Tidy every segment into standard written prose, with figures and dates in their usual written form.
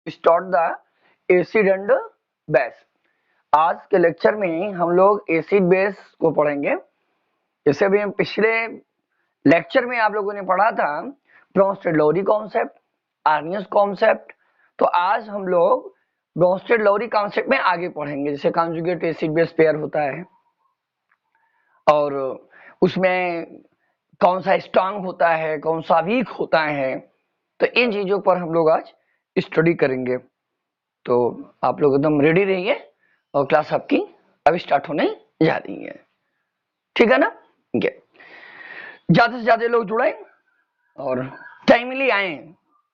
Start the acid and base. आज के lecture में हम लोग एसिड बेस को पढ़ेंगे। जैसे भी हम पिछले लेक्चर में आप लोगों ने पढ़ा था ब्रोंस्टेड-लॉरी कॉन्सेप्ट, आर्नियस कॉन्सेप्ट, तो आज हम लोग ब्रोंस्टेड-लॉरी कॉन्सेप्ट में आगे पढ़ेंगे। जैसे कॉन्जुगेट एसिड बेस पेयर होता है और उसमें कौन सा स्ट्रांग होता है, कौन सा वीक होता है, तो इन चीजों पर हम लोग आज स्टडी करेंगे। तो आप लोग एकदम रेडी रहिए और क्लास आपकी अभी स्टार्ट होने जा रही है, ठीक है ना। ज्यादा से ज्यादा लोग जुड़े और टाइमली आए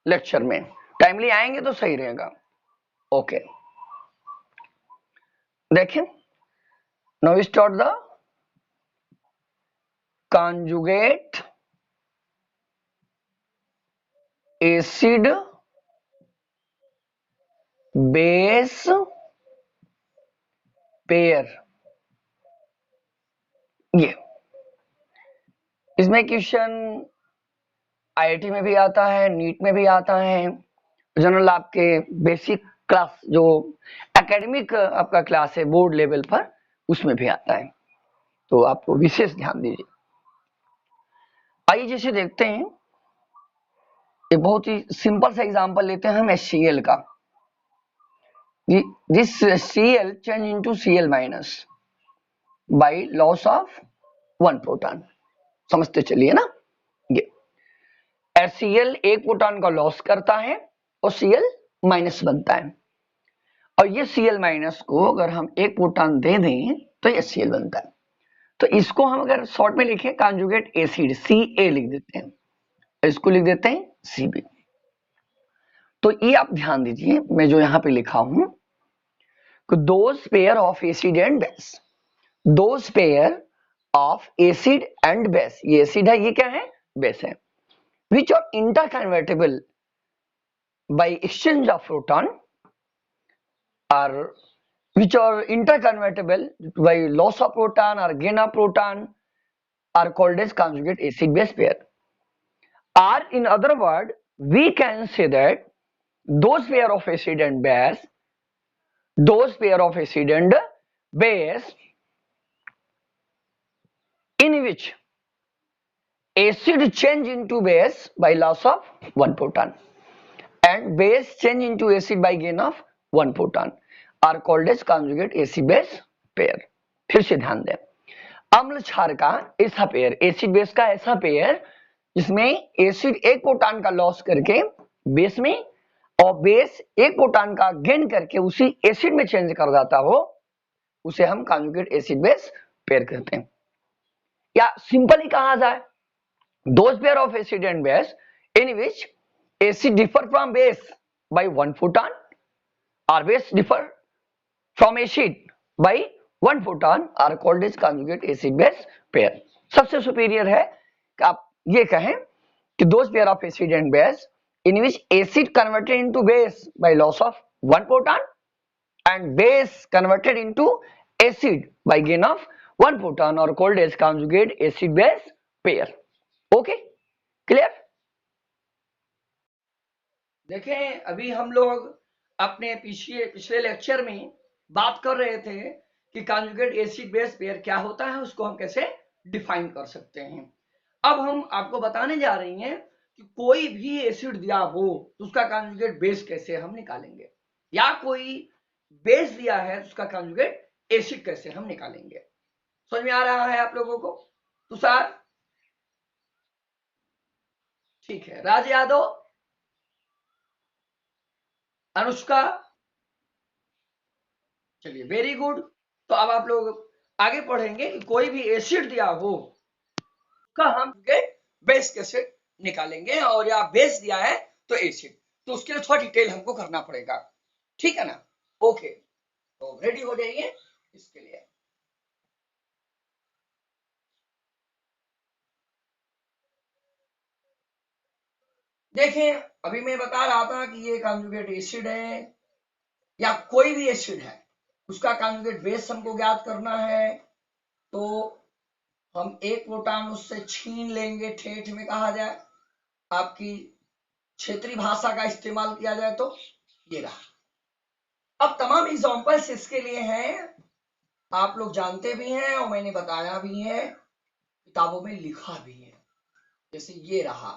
लेक्चर में। टाइमली आएंगे तो सही रहेगा। ओके, देखें, now start the conjugate acid base pair। ये इसमें क्वेश्चन आईआईटी में भी आता है, नीट में भी आता है, जनरल आपके बेसिक क्लास जो एकेडमिक आपका क्लास है बोर्ड लेवल पर, उसमें भी आता है, तो आपको विशेष ध्यान दीजिए। आइए जैसे देखते हैं, एक बहुत ही सिंपल सा एग्जांपल लेते हैं हम HCl का। This Cl change into Cl minus by loss of 1 proton. समझते चलिए ना। ये HCl एक प्रोटॉन का लॉस करता है और Cl माइनस बनता है, और ये Cl माइनस को अगर हम एक प्रोटॉन दे दें तो ये Cl बनता है। तो इसको हम अगर शॉर्ट में लिखें कॉन्जुगेट एसिड Ca लिख देते हैं, इसको लिख देते हैं Cb। तो ये आप ध्यान दीजिए, मैं जो यहां पे लिखा हूं, those pair of acid and base, those pair of acid and base, ये एसिड है, ये क्या है, बेस है, which are interconvertible by exchange of proton or which are interconvertible by loss of proton or gain of proton are called as conjugate acid base pair. Or in other word, we can say that those pair of acid and base, those pair of acid and base in which acid change into base by loss of one proton and base change into acid by gain of one proton are called as conjugate acid base pair। फिर से ध्यान दें, अम्ल क्षार का ऐसा pair, acid base का ऐसा पेयर जिसमें एसिड एक प्रोटॉन का लॉस करके बेस में और बेस एक प्रोटॉन का गेन करके उसी एसिड में चेंज कर जाता हो, उसे हम कॉन्जुगेट एसिड बेस पेयर कहते हैं। या सिंपली कहा जाए, those pair of acid and base in which acid differ from base by one photon or base differ from acid by one photon are called as conjugate acid base pair। सबसे superior है कि आप ये कहें कि those pair of acid and base in which acid converted into base by loss of one proton and base converted into acid by gain of one proton are called as conjugate acid base pair। okay, clear। देखें, अभी हम लोग अपने पिछले lecture में बात कर रहे थे कि कॉन्जुगेट एसिड बेस पेयर क्या होता है, उसको हम कैसे डिफाइन कर सकते हैं। अब हम आपको बताने जा रही हैं कि कोई भी एसिड दिया हो तो उसका कॉन्जुगेट बेस कैसे हम निकालेंगे, या कोई बेस दिया है तो उसका कॉन्जुगेट एसिड कैसे हम निकालेंगे। समझ में आ रहा है आप लोगों को? तुषार, ठीक है, राज यादव, अनुष्का, चलिए वेरी गुड। तो अब आप लोग आगे पढ़ेंगे कि कोई भी एसिड दिया हो का हम बेस कैसे निकालेंगे, और या बेस दिया है तो एसिड, तो उसके लिए थोड़ा डिटेल हमको करना पड़ेगा, ठीक है ना। ओके, तो रेडी हो जाइए इसके लिए। देखें, अभी मैं बता रहा था कि ये कॉन्जुगेट एसिड है या कोई भी एसिड है, उसका कॉन्जुगेट बेस हमको ज्ञात करना है। तो हम एक प्रोटॉन उससे छीन लेंगे, ठेठ में कहा जाए, आपकी क्षेत्रीय भाषा का इस्तेमाल किया जाए तो ये रहा। अब तमाम एग्जांपल्स इसके लिए हैं, आप लोग जानते भी हैं और मैंने बताया भी है, किताबों में लिखा भी है। जैसे ये रहा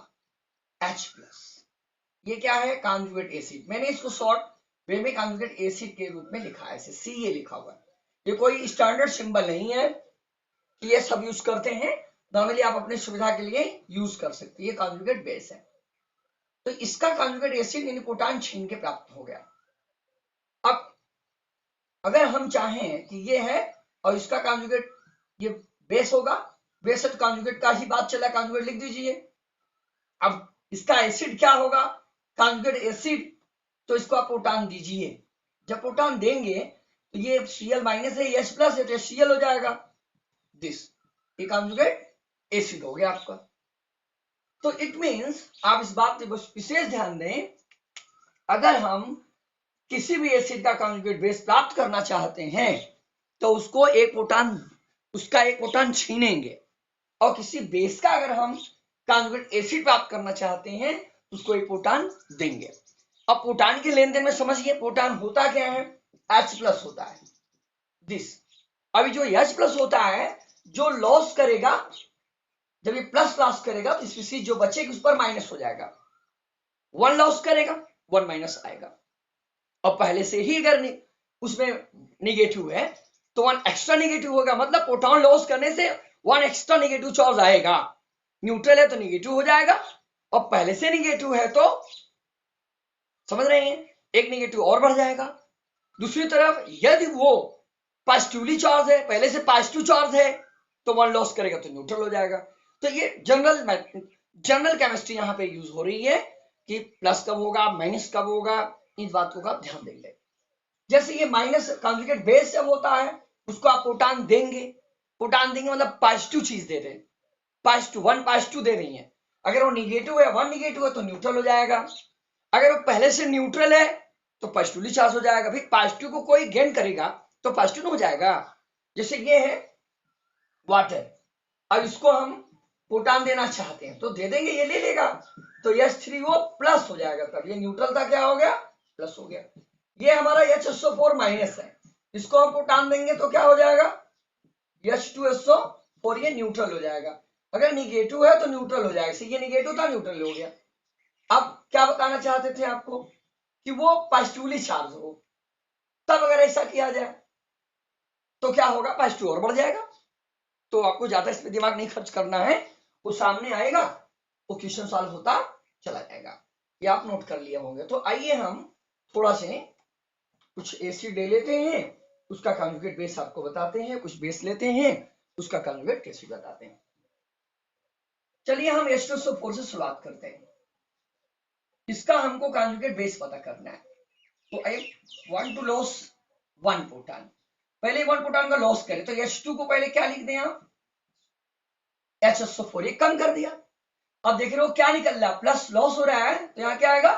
H+, ये क्या है, कॉन्जुगेट एसिड। मैंने इसको शॉर्ट वे में कॉन्जुगेट एसिड के रूप में लिखा है, ऐसे Ca लिखा हुआ है। ये कोई स्टैंडर्ड सिंबल नहीं है कि ये सब यूज करते हैं, नॉर्मली आप अपनी सुविधा के लिए यूज कर सकते हैं। ये कॉन्जुगेट बेस है, तो इसका कॉन्जुगेट एसिड यानी प्रोटॉन छीन के प्राप्त हो गया। अब अगर हम चाहें कि ये है और इसका कॉन्जुगेट ये बेस होगा, बेस तो कॉन्जुगेट का ही बात चला, कॉन्जुगेट लिख दीजिए। अब इसका एसिड क्या होगा, कॉन्जुगेट एसिड, तो इसको आप प्रोटॉन दीजिए। जब प्रोटॉन देंगे तो ये Cl- है, ये H+ है, तो Cl हो जाएगा दिस, ये कॉन्जुगेट एसिड हो गया आपका। तो इट मींस आप इस बात पे बस विशेष ध्यान दें, अगर हम किसी भी एसिड का कॉन्जुगेट बेस प्राप्त करना चाहते हैं तो उसको उसका एक प्रोटॉन छीनेंगे, और किसी बेस का अगर हम कॉन्जुगेट एसिड प्राप्त करना चाहते हैं तो उसको एक प्रोटॉन देंगे। अब प्रोटॉन के लेन देन में समझिए, प्रोटॉन होता क्या है, H+ होता है दिस। अभी जो H+ होता है, जो लॉस करेगा, जब ये प्लस लॉस करेगा तो स्पीशीज जो बचेगी उस पर माइनस हो जाएगा। 1 लॉस करेगा 1 माइनस आएगा, और पहले से ही अगर उसमें निगेटिव है तो 1 एक्स्ट्रा निगेटिव होगा, मतलब प्रोटॉन लॉस करने से 1 एक्स्ट्रा निगेटिव चार्ज आएगा। न्यूट्रल है तो निगेटिव हो जाएगा, और पहले से निगेटिव है तो समझ रहे हैं, एक निगेटिव और बढ़ जाएगा। दूसरी तरफ यदि वो पॉजिटिवली चार्ज है, पहले से पॉजिटिव चार्ज है, तो 1 लॉस करेगा तो न्यूट्रल हो जाएगा। तो ये जनरल केमिस्ट्री यहाँ पे यूज हो रही है कि प्लस कब होगा, माइनस कब होगा, इन बातों का ध्यान देंगे। जैसे ये माइनस कॉन्जुगेट बेस जब होता है, उसको आप प्रोटॉन देंगे, प्रोटॉन देंगे मतलब पॉजिटिव चीज दे रहे हैं, पॉजिटिव 1 पॉजिटिव दे रही है। अगर वो निगेटिव है, 1 निगेटिव है, तो न्यूट्रल हो जाएगा। अगर वो पहले से न्यूट्रल है तो पॉजिटिवली चार्ज हो जाएगा। फिर पॉजिटिव को कोई गेन करेगा तो पॉजिटिव हो जाएगा। जैसे ये है वाटर, अब इसको हम प्रोटॉन देना चाहते हैं तो दे देंगे, ये ले लेगा, तो H3O प्लस हो जाएगा, तब ये न्यूट्रल था, क्या हो गया, प्लस हो गया। ये हमारा HSO4 माइनस है, इसको हम प्रोटॉन देंगे तो क्या हो जाएगा, H2SO4, ये न्यूट्रल हो जाएगा। अगर निगेटिव है तो न्यूट्रल हो जाएगा, ये निगेटिव था न्यूट्रल हो गया। अब क्या बताना चाहते थे आपको कि वो पॉजिटिवली चार्ज हो, तब अगर ऐसा किया जाए तो क्या होगा, पॉजिटिव और बढ़ जाएगा। तो आपको ज्यादा इस पे दिमाग नहीं खर्च करना है, वो सामने आएगा, वो क्वेश्चन सॉल्व होता चला जाएगा, ये आप नोट कर लिए होंगे। तो आइए हम थोड़ा से कुछ एसिड ले लेते हैं, उसका कॉन्जुगेट बेस आपको बताते हैं, कुछ बेस लेते हैं, उसका कॉन्जुगेट एसिड बताते हैं। चलिए हम H2SO4 से शुरुआत करते हैं, इसका हमको कॉन्जुगेट बेस पता करना है। तो I want to loss 1 proton, पहले 1 प्रोटॉन का लॉस करें तो H2 को पहले क्या लिख दें आप, HSO4, ये कम कर दिया। अब देख रहे हो क्या निकल रहा है, प्लस लॉस हो रहा है, तो यहाँ क्या आएगा,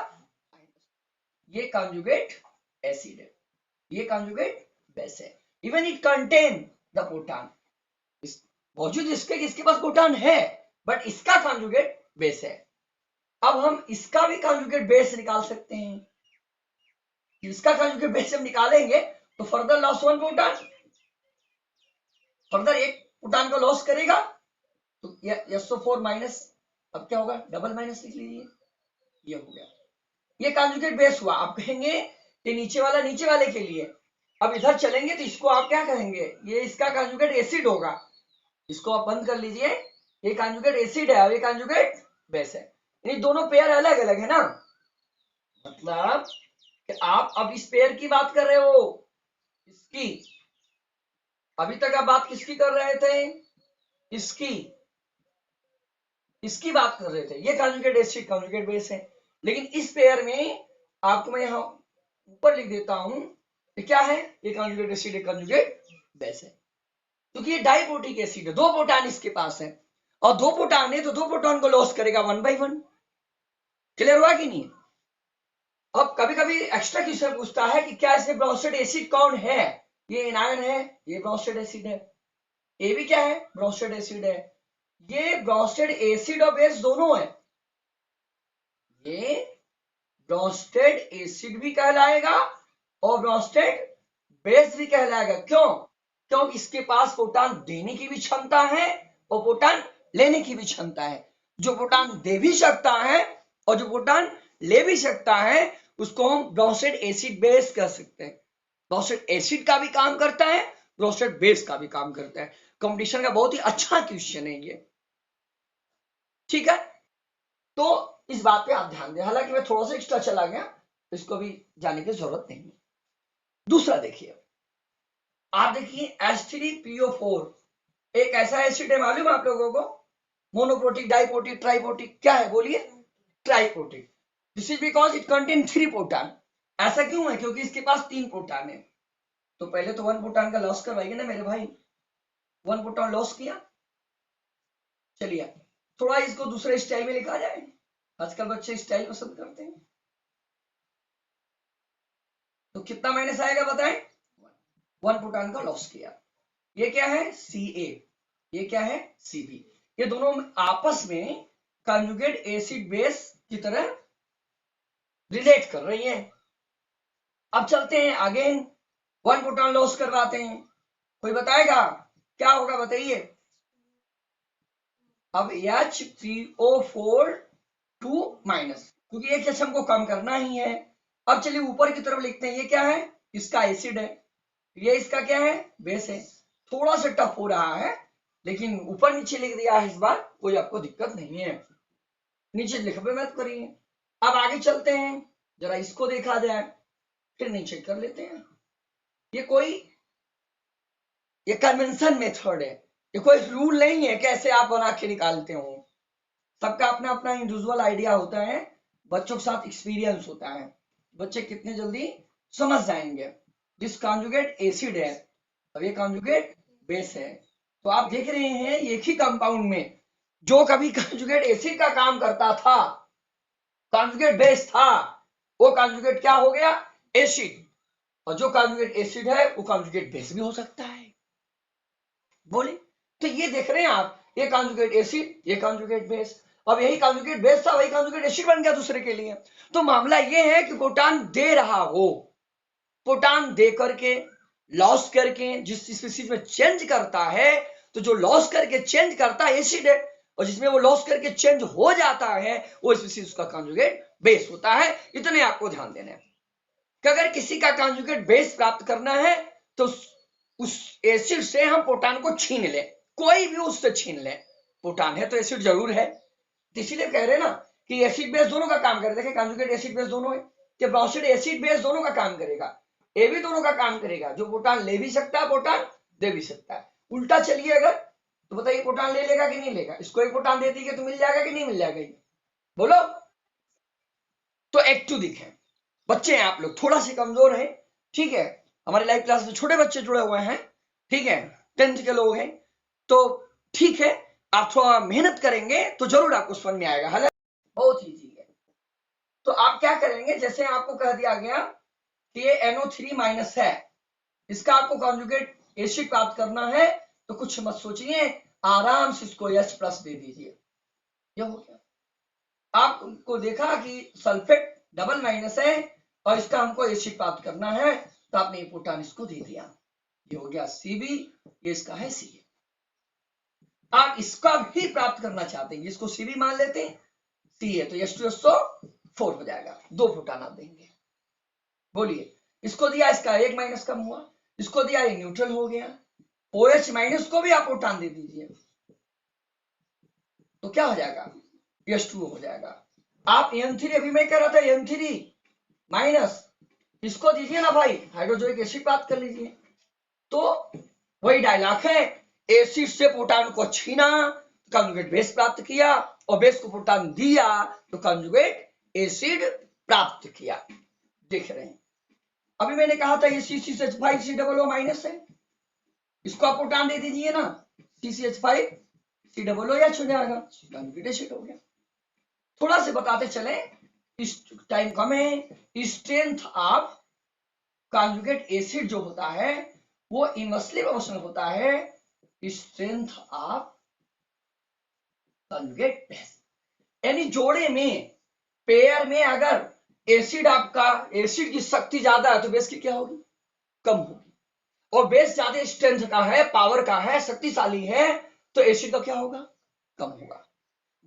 ये कॉन्जुगेट एसिड है, ये कॉन्जुगेट बेस है। Even it contain the proton, बावजूद इसके पास प्रोटॉन है, बट इसका कॉन्जुगेट बेस है। अब हम इसका भी कॉन्जुगेट बेस निकाल सकते हैं, इसका कॉन्जुगेट बेस हम निकालेंगे तो फर्दर लॉस 1 प्रोटॉन, फर्दर एक प्रोटॉन को लॉस करेगा तो SO4 माइनस, अब क्या होगा, डबल माइनस लिख लीजिए, ये हो गया, ये कॉन्जुगेट बेस हुआ। आप कहेंगे ये नीचे वाला नीचे वाले के लिए, अब इधर चलेंगे तो इसको आप क्या कहेंगे, ये इसका कॉन्जुगेट एसिड होगा, इसको आप बंद कर लीजिए, ये कॉन्जुगेट एसिड है और ये कॉन्जुगेट बेस है, ये दोनों पेयर अलग अलग है ना, मतलब कि आप अब इस पेयर की बात कर रहे हो, इसकी, अभी तक आप बात किसकी कर रहे थे, इसकी बात कर रहे थे, ये कॉन्जुगेट एसिड कॉन्जुगेट बेस है। लेकिन इस पेयर में आपको मैं यहां ऊपर लिख देता हूं, ये क्या है, ये कॉन्जुगेट एसिड है, कॉन्जुगेट बेस है, क्योंकि ये डाइप्रोटिक एसिड है, 2 प्रोटॉन इसके पास है, और 2 प्रोटॉन है तो 2 प्रोटॉन को लॉस करेगा 1 by 1। क्लियर हुआ कि नहीं। अब कभी कभी एक्स्ट्रा क्वेश्चन पूछता है कि क्या इसमें ब्रोस्टेड एसिड कौन है, ये एनायन है, ये ब्रोस्टेड एसिड है, ये भी क्या है, ब्रोस्टेड एसिड है। ये ब्रोस्टेड एसिड और बेस दोनों है, ब्रोंस्टेड एसिड भी कहलाएगा और ब्रोंस्टेड बेस भी कहलाएगा। क्यों? क्योंकि इसके पास प्रोटॉन देने की भी क्षमता है और प्रोटॉन लेने की भी क्षमता है। जो प्रोटॉन दे भी सकता है और जो प्रोटॉन ले भी सकता है उसको हम ब्रोंस्टेड एसिड बेस कह सकते हैं। ब्रोंस्टेड एसिड का भी काम करता है, ब्रोंस्टेड बेस का भी काम करता है। कंपटीशन का बहुत ही अच्छा क्वेश्चन है ये, ठीक है। तो इस बात पे आप ध्यान दें, हालांकि मैं थोड़ा सा एक्स्ट्रा चला गया, इसको भी जाने की जरूरत नहीं है। दूसरा देखिए, आप देखिए H3PO4 एक ऐसा एसिड है, मालूम है आप लोगों को? मोनोप्रोटिक, डाइप्रोटिक, ट्राइप्रोटिक, क्या है बोलिए? Triprotic. This is because it contain 3 proton. ऐसा क्यों है? क्योंकि इसके पास 3 प्रोटॉन है। तो पहले तो 1 प्रोटॉन का लॉस करवाइए ना मेरे भाई। 1 प्रोटॉन लॉस किया। चलिए थोड़ा इसको दूसरे स्टाइल में लिखा जाए, आजकल बच्चे स्टाइल पसंद करते हैं। तो कितना माइनस आएगा बताएं? 1 प्रोटॉन का लॉस किया। ये क्या है? Ca, ये क्या है? Cb। ये दोनों आपस में कंजुगेट एसिड बेस की तरह रिलेट कर रही है। अब चलते हैं आगे, 1 प्रोटॉन लॉस करवाते हैं। कोई बताएगा क्या होगा? बताइए। अब H3O4 2 माइनस, क्योंकि एक एच हमको कम करना ही है। अब चलिए ऊपर की तरफ लिखते हैं। ये क्या है? इसका एसिड है, ये इसका क्या है? बेस है। थोड़ा सा टफ हो रहा है, लेकिन ऊपर नीचे लिख दिया है, इस बार कोई आपको दिक्कत नहीं है। नीचे लिखने मत करिए। अब आगे चलते हैं, जरा इसको देखा जाए, फिर नीचे कर लेते हैं। ये कन्वेंशन मेथड है, ये कोई रूल नहीं है कैसे आप बना के निकालते हो। सबका अपना अपना इंडिविजुअल आइडिया होता है, बच्चों के साथ एक्सपीरियंस होता है, बच्चे कितने जल्दी समझ जाएंगे। जिस कॉन्जुगेट एसिड है, अब ये कॉन्जुगेट बेस है, तो आप देख रहे हैं एक ही कंपाउंड में जो कभी कॉन्जुगेट एसिड का काम करता था, कॉन्जुगेट बेस था, वो कॉन्जुगेट क्या हो गया? एसिड। और जो कॉन्जुगेट एसिड है वो कॉन्जुगेट बेस भी हो सकता है। बोले तो ये देख रहे हैं आप, ये कॉन्जुगेट एसिड, ये कॉन्जुगेट बेस। अब यही कॉन्जुगेट बेस था, वही कॉन्जुगेट एसिड बन गया दूसरे के लिए। तो मामला ये है कि प्रोटॉन दे रहा हो, प्रोटॉन दे करके लॉस करके जिस स्पीशीज में चेंज करता है, तो जो लॉस करके चेंज करता है एसिड है, और जिसमें वो लॉस करके चेंज हो जाता है वो स्पीशीज का कॉन्जुगेट बेस होता है। इतने आपको ध्यान देना है कि अगर किसी का कॉन्जुगेट बेस प्राप्त करना है तो उस एसिड से हम प्रोटॉन को छीन ले, कोई भी उससे छीन ले। प्रोटॉन है तो एसिड जरूर है, तो इसीलिए कह रहे ना कि एसिड बेस दोनों का काम करेगा। देखिए कॉन्जुगेट एसिड बेस दोनों है, कि ब्रोंस्टेड एसिड बेस दोनों का काम करेगा, ये भी दोनों का काम करेगा। जो प्रोटॉन ले भी सकता है, प्रोटॉन दे भी सकता है। उल्टा चलिए अगर, तो बताइए प्रोटॉन ले लेगा कि नहीं लेगा? इसको एक प्रोटॉन दे दी तो मिल जाएगा कि नहीं मिल जाएगा? बोलो। तो एक्टिव दिखे बच्चे हैं आप लोग, थोड़ा से कमजोर है, ठीक है। हमारे लाइव क्लास में छोटे बच्चे जुड़े हुए हैं, ठीक है, 10th के लोग हैं, तो ठीक है, आप थोड़ा मेहनत करेंगे तो जरूर आपको समझ में आएगा। हालांकि बहुत इजी है। तो आप क्या करेंगे, जैसे आपको कह दिया गया कि ये NO3 माइनस है, इसका आपको कॉन्जुगेट एसिड प्राप्त करना है, तो कुछ मत सोचिए, आराम से इसको H प्लस दे दीजिए। ये हो गया। आपको देखा कि सल्फेट डबल माइनस है और इसका हमको एसिड प्राप्त करना है, तो आपने प्रोटॉन इसको दे दिया, ये हो गया Cb, ये इसका है Ca। आप इसका भी प्राप्त करना चाहते हैं, इसको Cb मान लेते हैं, Ca, तो H2SO4 हो जाएगा, 2 प्रोटॉन आप देंगे। बोलिए, इसको दिया, इसका एक माइनस कम हुआ, इसको दिया, ये न्यूट्रल हो गया। OH माइनस को भी आप प्रोटॉन दे दीजिए, तो क्या हो जाएगा? H2O हो जाएगा। आप N3, अभी मैं कह रहा था N3 माइनस, इसको दीजिए ना भाई, हाइड्रोक्लोरिक एसिड प्राप्त कर लीजिए। तो वही डायलॉग है, एसिड से प्रोटॉन को छीना, कॉन्जुगेट बेस प्राप्त किया, और बेस को प्रोटॉन दिया तो कॉन्जुगेट एसिड प्राप्त किया। देख रहे हैं, अभी मैंने कहा था ये CCH5COO माइनस है, इसको आप प्रोटॉन दे दीजिए ना, CCH5COOH हो जाएगा, कॉन्जुगेट एसिड हो गया। थोड़ा से बताते चले, इस टाइम कम है। स्ट्रेंथ ऑफ कॉन्जुगेट एसिड जो होता है वो इनवर्सली प्रोपोर्शनल होता है स्ट्रेंथ ऑफ कॉन्जुगेट बेस। यानी जोड़े में, पेयर में अगर एसिड आपका, एसिड की शक्ति ज्यादा है तो बेस की क्या होगी, कम होगी, और बेस ज्यादा स्ट्रेंथ का है, पावर का है, शक्तिशाली है, तो एसिड का क्या होगा, कम होगा।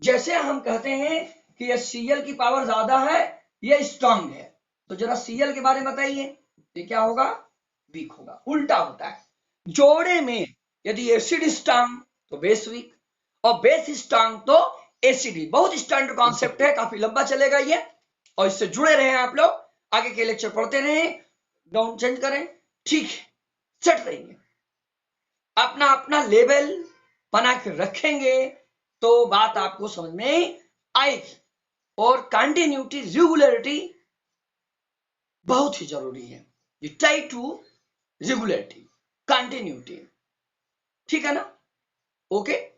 जैसे हम कहते हैं कि ये Cl की पावर ज्यादा है, ये स्ट्रांग है, तो जरा Cl के बारे में बताइए, ये क्या होगा, वीक होगा। उल्टा होता है, जोड़े में यदि एसिड स्ट्रांग तो बेस वीक, और बेस स्ट्रांग तो एसिड वीक। बहुत स्टैंडर्ड कॉन्सेप्ट है, काफी लंबा चलेगा ये, और इससे जुड़े रहे आप लोग, आगे के लेक्चर पढ़ते रहे, डाउन चेंज करें, ठीक है, सेट रहेंगे, अपना अपना लेवल बना के रखेंगे तो बात आपको समझ में आएगी। और कंटिन्यूटी, रेगुलरिटी बहुत ही जरूरी है, ये टाई टू रेगुलरिटी, कंटिन्यूटी, ठीक है ना, ओके।